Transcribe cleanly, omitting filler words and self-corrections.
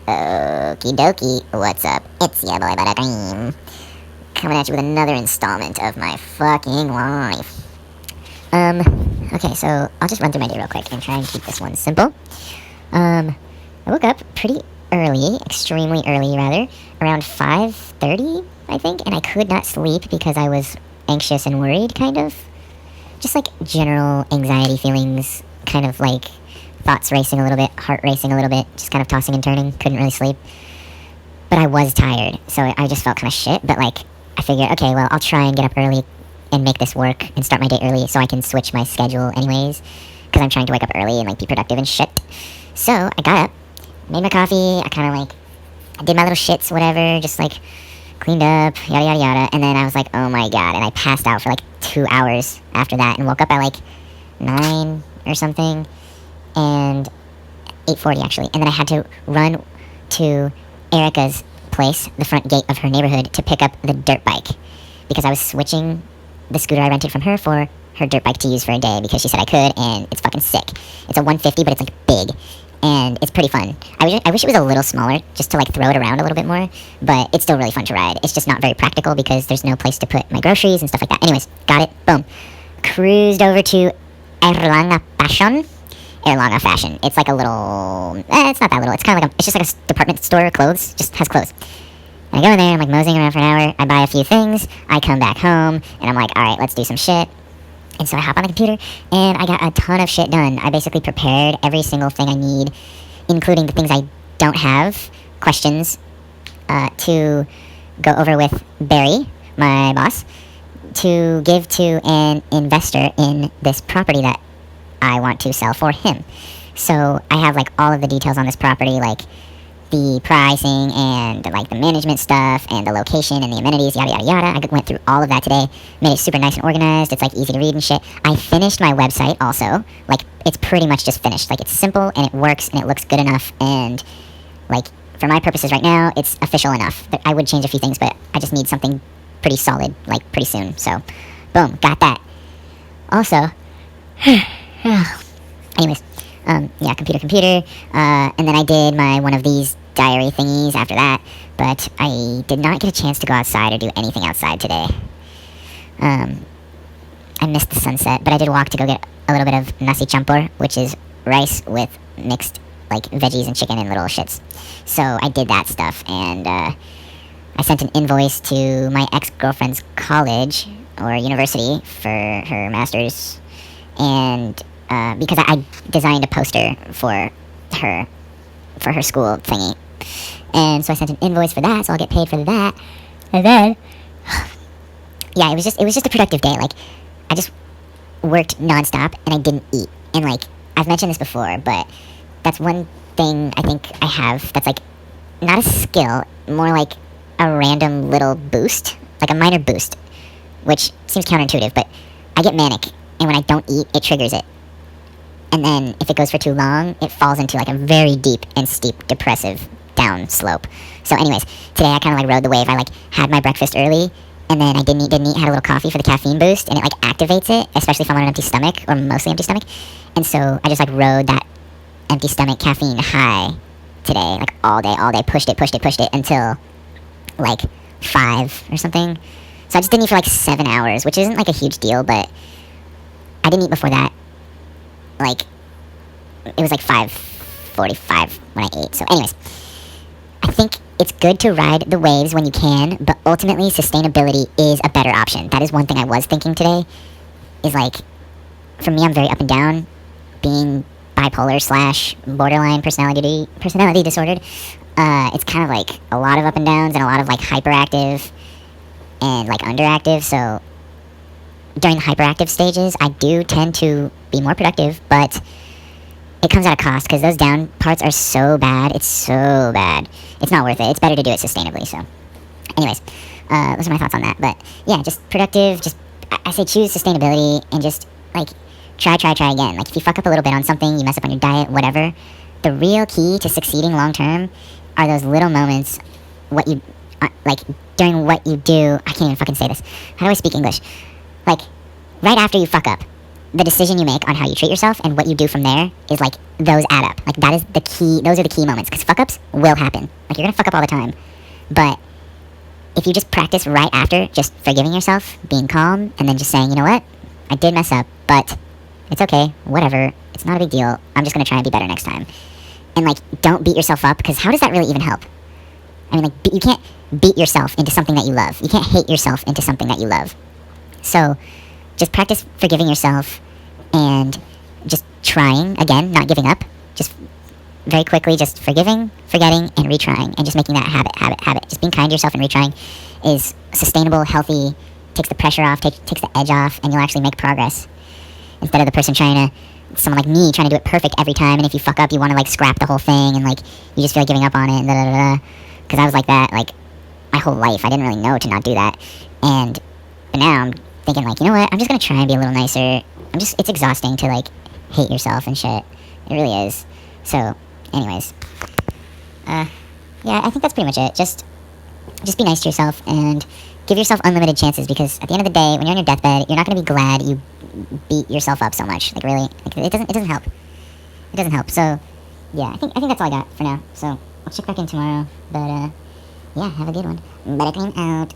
Okie dokie, what's up? It's your boy Buttercream. Coming at you with another installment of my fucking life. Okay, so I'll just run through my day real quick and try and keep this one simple. I woke up pretty early, extremely early rather, around 5:30, I think, and I could not sleep because I was anxious and worried, kind of. Just like general anxiety feelings, kind of like thoughts racing a little bit, heart racing a little bit, just kind of tossing and turning, couldn't really sleep. But I was tired, so I just felt kind of shit, but like, I figured, okay, well, I'll try and get up early and make this work and start my day early so I can switch my schedule anyways, because I'm trying to wake up early and like be productive and shit. So I got up, made my coffee, I did my little shits, whatever, just like cleaned up, yada yada yada, and then I was like, oh my god, and I passed out for like 2 hours after that and woke up at like 9 or something, and 8:40 actually, and then I had to run to Erica's place, the front gate of her neighborhood, to pick up the dirt bike, because I was switching the scooter I rented from her for her dirt bike to use for a day, because she said I could, and it's fucking sick. It's a 150, but it's like big, and it's pretty fun. I wish it was a little smaller, just to like throw it around a little bit more, but it's still really fun to ride. It's just not very practical because there's no place to put my groceries and stuff like that. Anyways, got it, boom. Cruised over to Erlanga Fashion. It's like a little, it's not that little, it's kind of like it's just like a department store, clothes, just has clothes. And I go in there, I'm like moseying around for an hour, I buy a few things, I come back home, and I'm like, alright, let's do some shit. And so I hop on the computer, and I got a ton of shit done. I basically prepared every single thing I need, including the things I don't have, questions, to go over with Barry, my boss, to give to an investor in this property that I want to sell for him. So I have like all of the details on this property, like the pricing and like the management stuff and the location and the amenities, yada yada yada. I went through all of that today, made it super nice and organized. It's like easy to read and shit. I finished my website also. Like, it's pretty much just finished. Like, it's simple and it works and it looks good enough, and like for my purposes right now, it's official enough. But I would change a few things, but I just need something pretty solid, like pretty soon. So boom, got that. Also anyways, yeah, computer, and then I did my one of these diary thingies after that, but I did not get a chance to go outside or do anything outside today. I missed the sunset, but I did walk to go get a little bit of nasi campur, which is rice with mixed, like, veggies and chicken and little shits. So I did that stuff, and I sent an invoice to my ex-girlfriend's college, or university, for her master's, and because I designed a poster for her school thingy, and so I sent an invoice for that, so I'll get paid for that, and then, yeah, it was just a productive day. Like, I just worked nonstop, and I didn't eat, and like, I've mentioned this before, but that's one thing I think I have that's like, not a skill, more like a random little boost, like a minor boost, which seems counterintuitive, but I get manic, and when I don't eat, it triggers it. And then, if it goes for too long, it falls into like a very deep and steep depressive down slope. So anyways, today I kind of like rode the wave. I like had my breakfast early, and then I didn't eat, had a little coffee for the caffeine boost, and it like activates it, especially if I'm on an empty stomach, or mostly empty stomach. And so I just like rode that empty stomach caffeine high today, like all day, pushed it until like 5 or something. So I just didn't eat for like 7 hours, which isn't like a huge deal, but I didn't eat before that. Like, it was like 5:45 when I ate. So anyways, I think it's good to ride the waves when you can, but ultimately sustainability is a better option. That is one thing I was thinking today, is like, for me, I'm very up and down, being bipolar / borderline personality disordered. It's kind of like a lot of up and downs and a lot of like hyperactive and like underactive. So during the hyperactive stages, I do tend to be more productive, but it comes at a cost, because those down parts are so bad. It's so bad. It's not worth it. It's better to do it sustainably. So anyways, those are my thoughts on that. But yeah, just productive, I say choose sustainability, and just like try again. Like, if you fuck up a little bit on something, you mess up on your diet, whatever, the real key to succeeding long term are those little moments, like during what you do. I can't even fucking say this. How do I speak English? Like, right after you fuck up, the decision you make on how you treat yourself and what you do from there is like those add up. Like that is the key. Those are the key moments because fuck ups will happen. Like you're gonna fuck up all the time, but if you just practice right after, just forgiving yourself, being calm, and then just saying, you know what, I did mess up, but it's okay, whatever. It's not a big deal. I'm just gonna try and be better next time. And like, don't beat yourself up because how does that really even help? I mean, like, you can't beat yourself into something that you love. You can't hate yourself into something that you love. So, just practice forgiving yourself and just trying, again, not giving up. Just very quickly, just forgiving, forgetting, and retrying, and just making that habit. Just being kind to yourself and retrying is sustainable, healthy, takes the pressure off, takes the edge off, and you'll actually make progress. Instead of the person someone like me trying to do it perfect every time, and if you fuck up, you want to like scrap the whole thing, and like, you just feel like giving up on it, and da-da-da-da. Because I was like that, like, my whole life. I didn't really know to not do that. But now I'm thinking, like, you know what? I'm just going to try and be a little nicer. It's exhausting to, like, hate yourself and shit. It really is. So, anyways. Yeah, I think that's pretty much it. Just be nice to yourself and give yourself unlimited chances because at the end of the day, when you're on your deathbed, you're not going to be glad you beat yourself up so much. Like, really. Like, it doesn't help. It doesn't help. So, yeah, I think that's all I got for now. So, I'll check back in tomorrow. But, yeah, have a good one. Buttercream out.